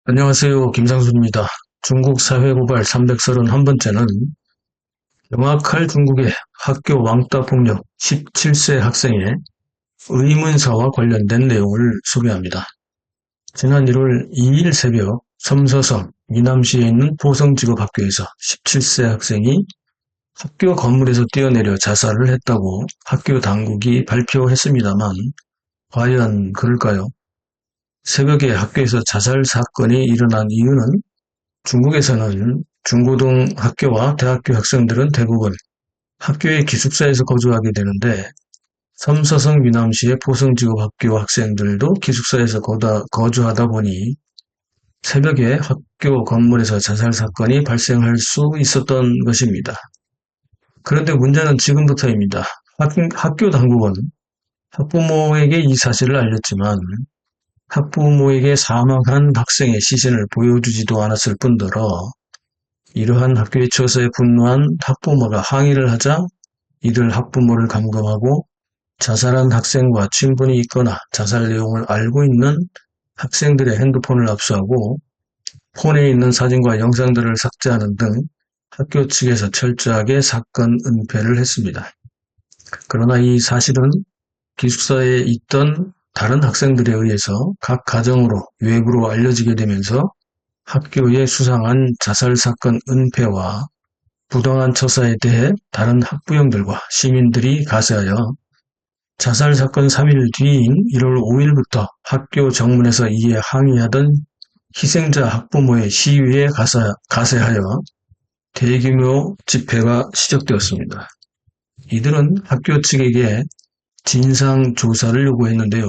안녕하세요. 김상수입니다. 중국 사회고발 331번째는 영악할 중국의 학교 왕따 폭력 17세 학생의 의문사와 관련된 내용을 소개합니다. 지난 1월 2일 새벽 섬서성 미남시에 있는 보성직업학교에서 17세 학생이 학교 건물에서 뛰어내려 자살을 했다고 학교 당국이 발표했습니다만 과연 그럴까요? 새벽에 학교에서 자살 사건이 일어난 이유는 중국에서는 중고등 학교와 대학교 학생들은 대부분 학교의 기숙사에서 거주하게 되는데 섬서성 미남시의 보성직업학교 학생들도 기숙사에서 거주하다 보니 새벽에 학교 건물에서 자살 사건이 발생할 수 있었던 것입니다. 그런데 문제는 지금부터입니다. 학교 당국은 학부모에게 이 사실을 알렸지만 학부모에게 사망한 학생의 시신을 보여주지도 않았을 뿐더러 이러한 학교의 처사에 분노한 학부모가 항의를 하자 이들 학부모를 감금하고 자살한 학생과 친분이 있거나 자살 내용을 알고 있는 학생들의 핸드폰을 압수하고 폰에 있는 사진과 영상들을 삭제하는 등 학교 측에서 철저하게 사건 은폐를 했습니다. 그러나 이 사실은 기숙사에 있던 다른 학생들에 의해서 각 가정으로 외부로 알려지게 되면서 학교의 수상한 자살 사건 은폐와 부당한 처사에 대해 다른 학부형들과 시민들이 가세하여 자살 사건 3일 뒤인 1월 5일부터 학교 정문에서 이에 항의하던 희생자 학부모의 시위에 가세하여 대규모 집회가 시작되었습니다. 이들은 학교 측에게 진상조사를 요구했는데요.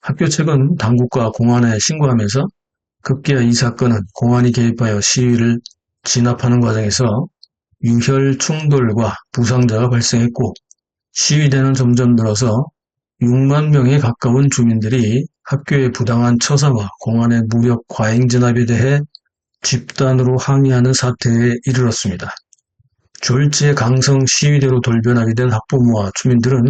학교 측은 당국과 공안에 신고하면서 급기야 이 사건은 공안이 개입하여 시위를 진압하는 과정에서 유혈 충돌과 부상자가 발생했고 시위대는 점점 늘어서 6만 명에 가까운 주민들이 학교의 부당한 처사와 공안의 무력 과잉 진압에 대해 집단으로 항의하는 사태에 이르렀습니다. 졸지의 강성 시위대로 돌변하게 된 학부모와 주민들은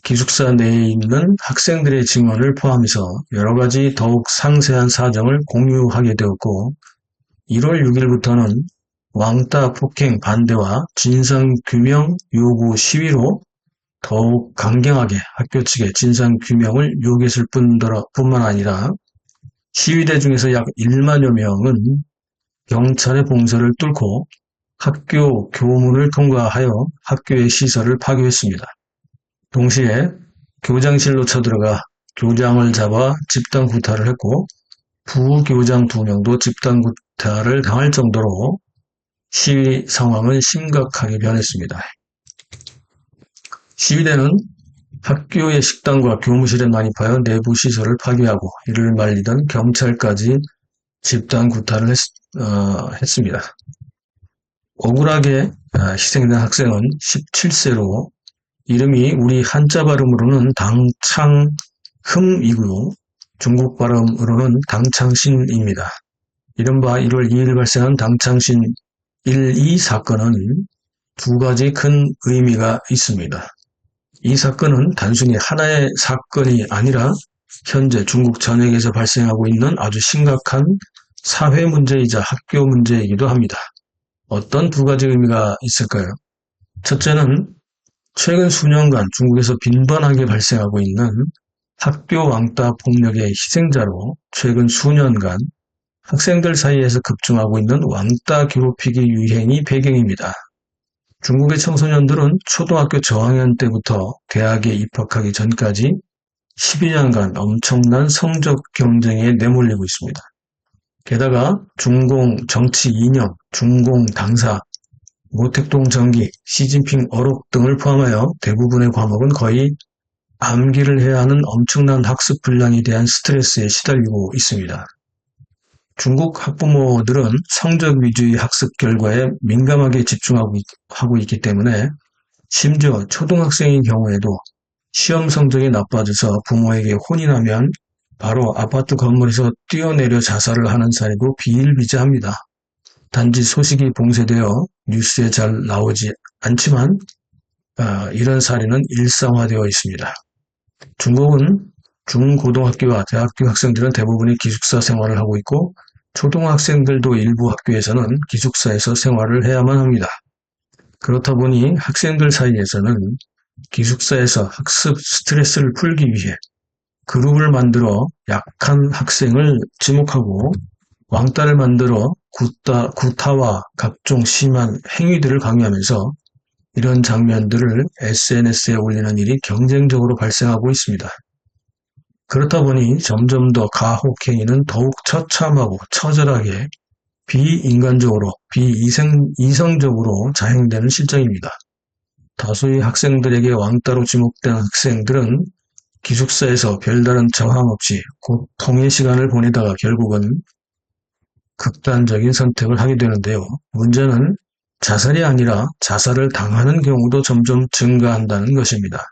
기숙사 내에 있는 학생들의 증언을 포함해서 여러 가지 더욱 상세한 사정을 공유하게 되었고 1월 6일부터는 왕따 폭행 반대와 진상규명 요구 시위로 더욱 강경하게 학교 측에 진상규명을 요구했을 뿐만 아니라 시위대 중에서 약 1만여 명은 경찰의 봉쇄를 뚫고 학교 교문을 통과하여 학교의 시설을 파괴했습니다. 동시에 교장실로 쳐들어가 교장을 잡아 집단 구타를 했고 부교장 2명도 집단 구타를 당할 정도로 시위 상황은 심각하게 변했습니다. 시위대는 학교의 식당과 교무실에 난입하여 내부 시설을 파괴하고 이를 말리던 경찰까지 집단 구타를 했습니다. 억울하게 희생된 학생은 17세로 이름이 우리 한자 발음으로는 당창흠이고요. 중국 발음으로는 당창신입니다. 이른바 1월 2일 발생한 당창신 1.2 사건은 두 가지 큰 의미가 있습니다. 이 사건은 단순히 하나의 사건이 아니라 현재 중국 전역에서 발생하고 있는 아주 심각한 사회 문제이자 학교 문제이기도 합니다. 어떤 두 가지 의미가 있을까요? 첫째는 최근 수년간 중국에서 빈번하게 발생하고 있는 학교 왕따 폭력의 희생자로 최근 수년간 학생들 사이에서 급증하고 있는 왕따 괴롭히기 유행이 배경입니다. 중국의 청소년들은 초등학교 저학년 때부터 대학에 입학하기 전까지 12년간 엄청난 성적 경쟁에 내몰리고 있습니다. 게다가 중공 정치 이념, 중공 당사, 모택동 전기, 시진핑 어록 등을 포함하여 대부분의 과목은 거의 암기를 해야 하는 엄청난 학습 분량에 대한 스트레스에 시달리고 있습니다. 중국 학부모들은 성적 위주의 학습 결과에 민감하게 집중하고 있기 때문에 심지어 초등학생인 경우에도 시험 성적이 나빠져서 부모에게 혼이 나면 바로 아파트 건물에서 뛰어내려 자살을 하는 사례도 비일비재합니다. 단지 소식이 봉쇄되어 뉴스에 잘 나오지 않지만 이런 사례는 일상화되어 있습니다. 중국은 중고등학교와 대학교 학생들은 대부분이 기숙사 생활을 하고 있고 초등학생들도 일부 학교에서는 기숙사에서 생활을 해야만 합니다. 그렇다 보니 학생들 사이에서는 기숙사에서 학습 스트레스를 풀기 위해 그룹을 만들어 약한 학생을 지목하고 왕따를 만들어 구타와 각종 심한 행위들을 강요하면서 이런 장면들을 SNS에 올리는 일이 경쟁적으로 발생하고 있습니다. 그렇다 보니 점점 더 가혹행위는 더욱 처참하고 처절하게 비인간적으로, 비이성적으로 자행되는 실정입니다. 다수의 학생들에게 왕따로 지목된 학생들은 기숙사에서 별다른 저항 없이 고통의 시간을 보내다가 결국은 극단적인 선택을 하게 되는데요. 문제는 자살이 아니라 자살을 당하는 경우도 점점 증가한다는 것입니다.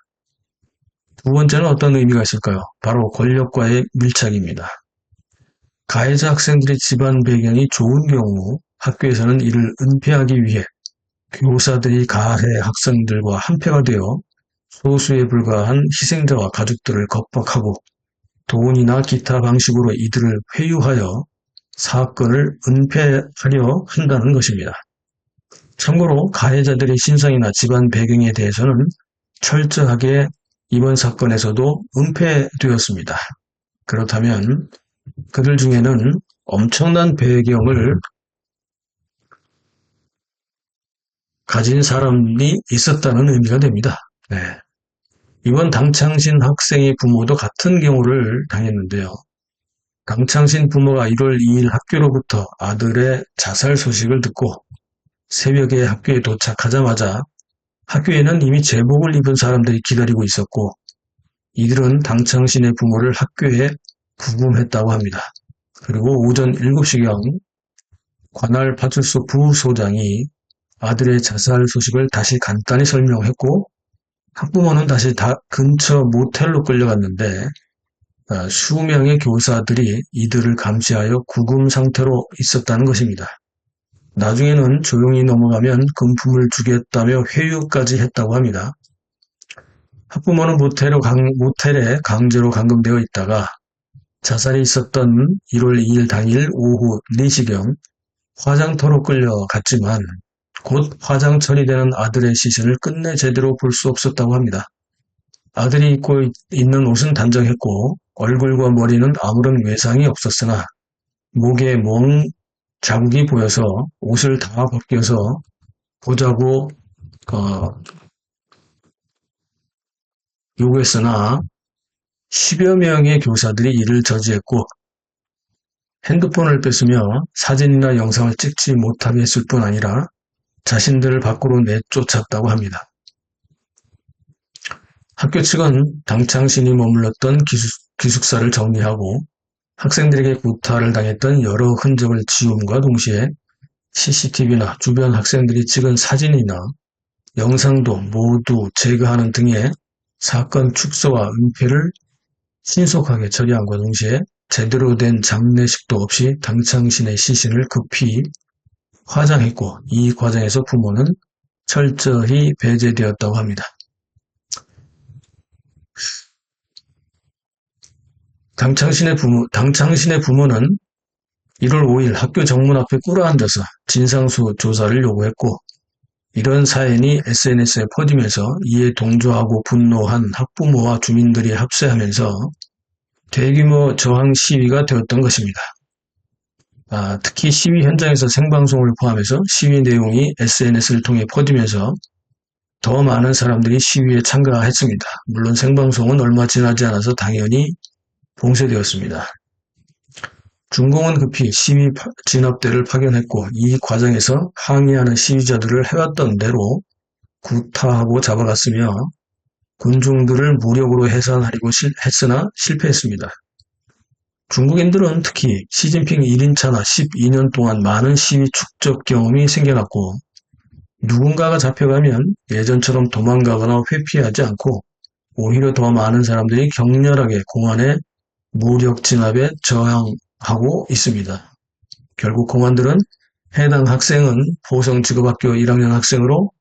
두 번째는 어떤 의미가 있을까요? 바로 권력과의 밀착입니다. 가해자 학생들의 집안 배경이 좋은 경우 학교에서는 이를 은폐하기 위해 교사들이 가해 학생들과 한패가 되어 소수에 불과한 희생자와 가족들을 겁박하고 돈이나 기타 방식으로 이들을 회유하여 사건을 은폐하려 한다는 것입니다. 참고로 가해자들의 신상이나 집안 배경에 대해서는 철저하게 이번 사건에서도 은폐되었습니다. 그렇다면 그들 중에는 엄청난 배경을 가진 사람이 있었다는 의미가 됩니다. 네. 이번 당창신 학생의 부모도 같은 경우를 당했는데요. 당창신 부모가 1월 2일 학교로부터 아들의 자살 소식을 듣고 새벽에 학교에 도착하자마자 학교에는 이미 제복을 입은 사람들이 기다리고 있었고 이들은 당창신의 부모를 학교에 부검했다고 합니다. 그리고 오전 7시경 관할 파출소 부소장이 아들의 자살 소식을 다시 간단히 설명했고 학부모는 다시 근처 모텔로 끌려갔는데 수명의 교사들이 이들을 감시하여 구금 상태로 있었다는 것입니다. 나중에는 조용히 넘어가면 금품을 주겠다며 회유까지 했다고 합니다. 학부모는 모텔에 강제로 감금되어 있다가 자살이 있었던 1월 2일 당일 오후 4시경 화장터로 끌려갔지만 곧 화장 처리되는 아들의 시신을 끝내 제대로 볼 수 없었다고 합니다. 아들이 입고 있는 옷은 단정했고 얼굴과 머리는 아무런 외상이 없었으나 목에 멍 자국이 보여서 옷을 다 벗겨서 보자고 요구했으나 10여 명의 교사들이 이를 저지했고 핸드폰을 뺏으며 사진이나 영상을 찍지 못하게 했을 뿐 아니라 자신들을 밖으로 내쫓았다고 합니다. 학교 측은 당창신이 머물렀던 기숙사를 정리하고 학생들에게 구타를 당했던 여러 흔적을 지움과 동시에 CCTV나 주변 학생들이 찍은 사진이나 영상도 모두 제거하는 등의 사건 축소와 은폐를 신속하게 처리함과 동시에 제대로 된 장례식도 없이 당창신의 시신을 급히 화장했고 이 과정에서 부모는 철저히 배제되었다고 합니다. 당창신의 부모는 1월 5일 학교 정문 앞에 꿇어앉아서 진상수 조사를 요구했고 이런 사연이 SNS에 퍼지면서 이에 동조하고 분노한 학부모와 주민들이 합세하면서 대규모 저항 시위가 되었던 것입니다. 특히 시위 현장에서 생방송을 포함해서 시위 내용이 SNS를 통해 퍼지면서 더 많은 사람들이 시위에 참가했습니다. 물론 생방송은 얼마 지나지 않아서 당연히 봉쇄되었습니다. 중공은 급히 시위 진압대를 파견했고 이 과정에서 항의하는 시위자들을 해왔던 대로 구타하고 잡아갔으며 군중들을 무력으로 해산하려고 했으나 실패했습니다. 중국인들은 특히 시진핑 1인차나 12년 동안 많은 시위 축적 경험이 생겨났고 누군가가 잡혀가면 예전처럼 도망가거나 회피하지 않고 오히려 더 많은 사람들이 격렬하게 공안의 무력 진압에 저항하고 있습니다. 결국 공안들은 해당 학생은 보성직업학교 1학년 학생으로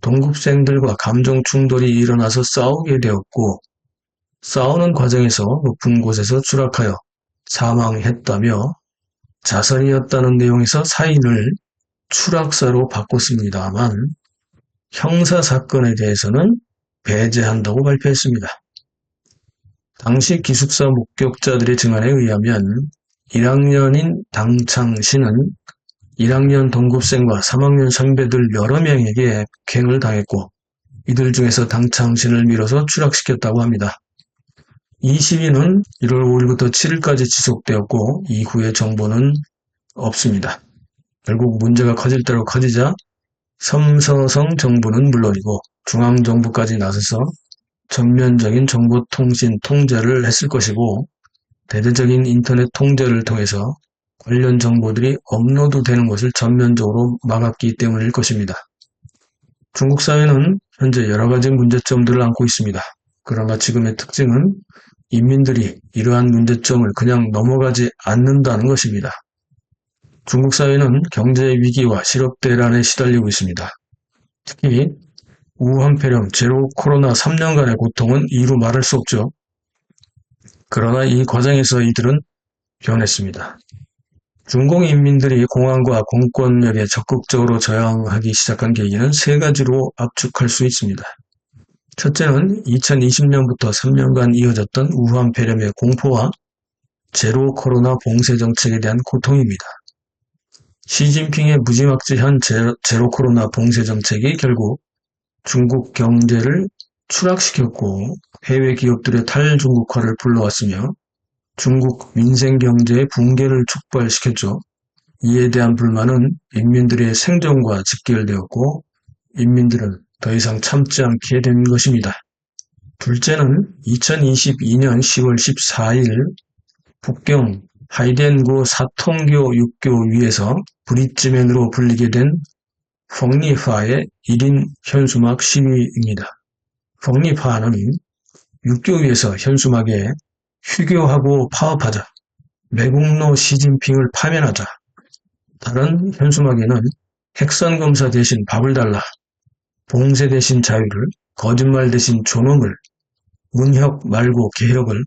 동급생들과 감정 충돌이 일어나서 싸우게 되었고 싸우는 과정에서 높은 곳에서 추락하여 사망했다며 자살이었다는 내용에서 사인을 추락사로 바꿨습니다만 형사사건에 대해서는 배제한다고 발표했습니다. 당시 기숙사 목격자들의 증언에 의하면 1학년인 당창신은 1학년 동급생과 3학년 선배들 여러 명에게 폭행을 당했고 이들 중에서 당창신을 밀어서 추락시켰다고 합니다. 이 시위는 1월 5일부터 7일까지 지속되었고 이후의 정보는 없습니다. 결국 문제가 커질 대로 커지자 섬서성 정부는 물론이고 중앙정부까지 나서서 전면적인 정보통신 통제를 했을 것이고 대대적인 인터넷 통제를 통해서 관련 정보들이 업로드되는 것을 전면적으로 막았기 때문일 것입니다. 중국 사회는 현재 여러 가지 문제점들을 안고 있습니다. 그러나 지금의 특징은 인민들이 이러한 문제점을 그냥 넘어가지 않는다는 것입니다. 중국 사회는 경제 위기와 실업 대란에 시달리고 있습니다. 특히 우한폐렴, 제로 코로나 3년간의 고통은 이루 말할 수 없죠. 그러나 이 과정에서 이들은 변했습니다. 중공 인민들이 공안과 공권력에 적극적으로 저항하기 시작한 계기는 세 가지로 압축할 수 있습니다. 첫째는 2020년부터 3년간 이어졌던 우한폐렴의 공포와 제로 코로나 봉쇄 정책에 대한 고통입니다. 시진핑의 무지막지한 제로 코로나 봉쇄 정책이 결국 중국 경제를 추락시켰고 해외 기업들의 탈중국화를 불러왔으며 중국 민생 경제의 붕괴를 촉발시켰죠. 이에 대한 불만은 인민들의 생존과 직결되었고 인민들은 더 이상 참지 않게 된 것입니다. 둘째는 2022년 10월 14일 북경 하이덴고 사통교 육교 위에서 브릿지맨으로 불리게 된 펑리파의 1인 현수막 시위입니다. 펑리파는 육교 위에서 현수막에 휴교하고 파업하자, 매국노 시진핑을 파면하자, 다른 현수막에는 핵산검사 대신 밥을 달라, 봉쇄 대신 자유를, 거짓말 대신 존엄을, 문혁 말고 개혁을,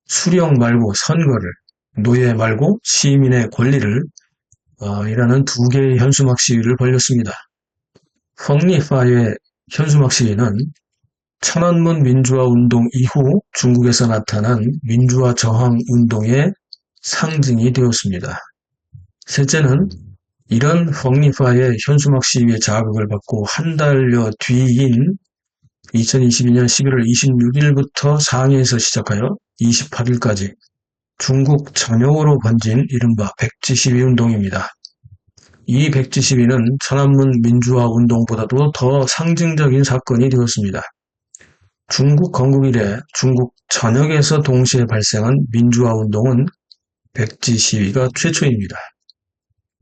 수령 말고 선거를, 노예 말고 시민의 권리를 이라는 두 개의 현수막 시위를 벌였습니다. 펑리파의 현수막 시위는 천안문 민주화 운동 이후 중국에서 나타난 민주화 저항 운동의 상징이 되었습니다. 셋째는 이런 펑리파의 현수막 시위의 자극을 받고 한 달여 뒤인 2022년 11월 26일부터 상해에서 시작하여 28일까지 중국 전역으로 번진 이른바 백지 시위 운동입니다. 이 백지 시위는 천안문 민주화 운동보다도 더 상징적인 사건이 되었습니다. 중국 건국 이래 중국 전역에서 동시에 발생한 민주화 운동은 백지 시위가 최초입니다.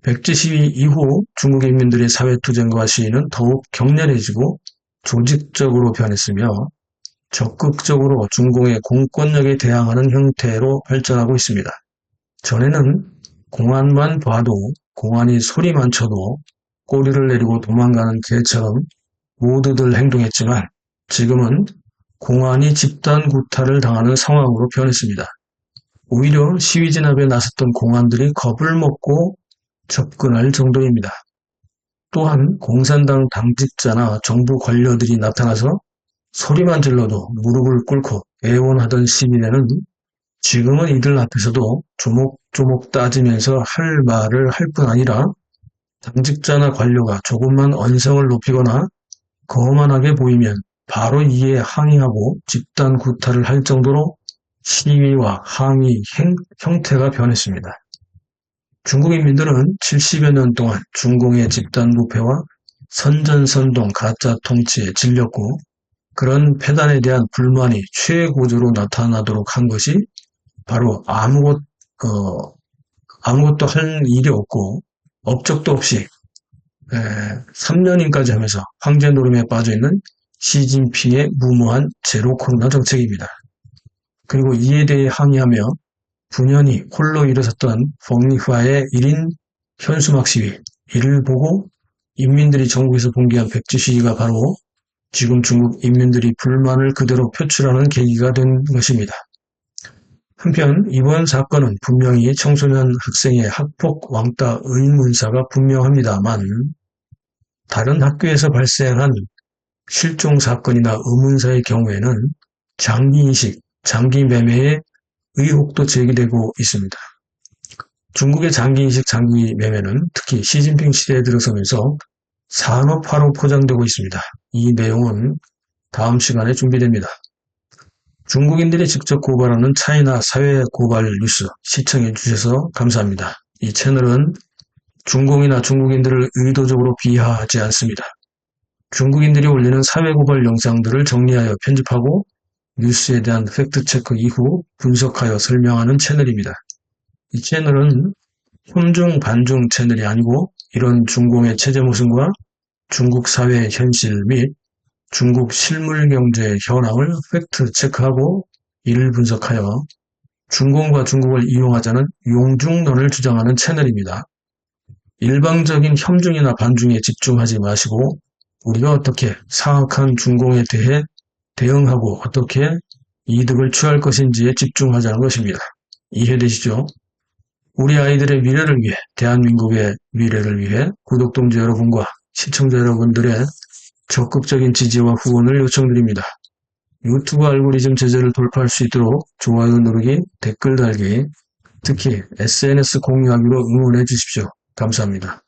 백지 시위 이후 중국 인민들의 사회투쟁과 시위는 더욱 격렬해지고 조직적으로 변했으며 적극적으로 중공의 공권력에 대항하는 형태로 발전하고 있습니다. 전에는 공안만 봐도 공안이 소리만 쳐도 꼬리를 내리고 도망가는 개처럼 모두들 행동했지만 지금은 공안이 집단 구타를 당하는 상황으로 변했습니다. 오히려 시위 진압에 나섰던 공안들이 겁을 먹고 접근할 정도입니다. 또한 공산당 당직자나 정부 관료들이 나타나서 소리만 질러도 무릎을 꿇고 애원하던 시민에는 지금은 이들 앞에서도 조목조목 따지면서 할 말을 할 뿐 아니라 당직자나 관료가 조금만 언성을 높이거나 거만하게 보이면 바로 이에 항의하고 집단 구타를 할 정도로 시위와 항의 형태가 변했습니다. 중국 인민들은 70여 년 동안 중공의 집단 부패와 선전선동 가짜 통치에 질렸고 그런 패단에 대한 불만이 최고조로 나타나도록 한 것이 바로 아무것도 할 일이 없고 업적도 없이 3년인까지 하면서 황제 노름에 빠져있는 시진핑의 무모한 제로 코로나 정책입니다. 그리고 이에 대해 항의하며 분연히 홀로 일어섰던 펑리파의 1인 현수막 시위, 이를 보고 인민들이 전국에서 봉기한 백지 시위가 바로 지금 중국 인민들이 불만을 그대로 표출하는 계기가 된 것입니다. 한편 이번 사건은 분명히 청소년 학생의 학폭 왕따 의문사가 분명합니다만 다른 학교에서 발생한 실종 사건이나 의문사의 경우에는 장기인식, 장기매매의 의혹도 제기되고 있습니다. 중국의 장기인식, 장기매매는 특히 시진핑 시대에 들어서면서 산업화로 포장되고 있습니다. 이 내용은 다음 시간에 준비됩니다. 중국인들이 직접 고발하는 차이나 사회 고발 뉴스 시청해 주셔서 감사합니다. 이 채널은 중공이나 중국인들을 의도적으로 비하하지 않습니다. 중국인들이 올리는 사회 고발 영상들을 정리하여 편집하고 뉴스에 대한 팩트체크 이후 분석하여 설명하는 채널입니다. 이 채널은 혼중 반중 채널이 아니고 이런 중공의 체제 모순과 중국 사회의 현실 및 중국 실물 경제 현황을 팩트 체크하고 이를 분석하여 중공과 중국을 이용하자는 용중론을 주장하는 채널입니다. 일방적인 혐중이나 반중에 집중하지 마시고 우리가 어떻게 사악한 중공에 대해 대응하고 어떻게 이득을 취할 것인지에 집중하자는 것입니다. 이해되시죠? 우리 아이들의 미래를 위해, 대한민국의 미래를 위해 구독동지 여러분과 시청자 여러분들의 적극적인 지지와 후원을 요청드립니다. 유튜브 알고리즘 제재를 돌파할 수 있도록 좋아요 누르기, 댓글 달기, 특히 SNS 공유하기로 응원해 주십시오. 감사합니다.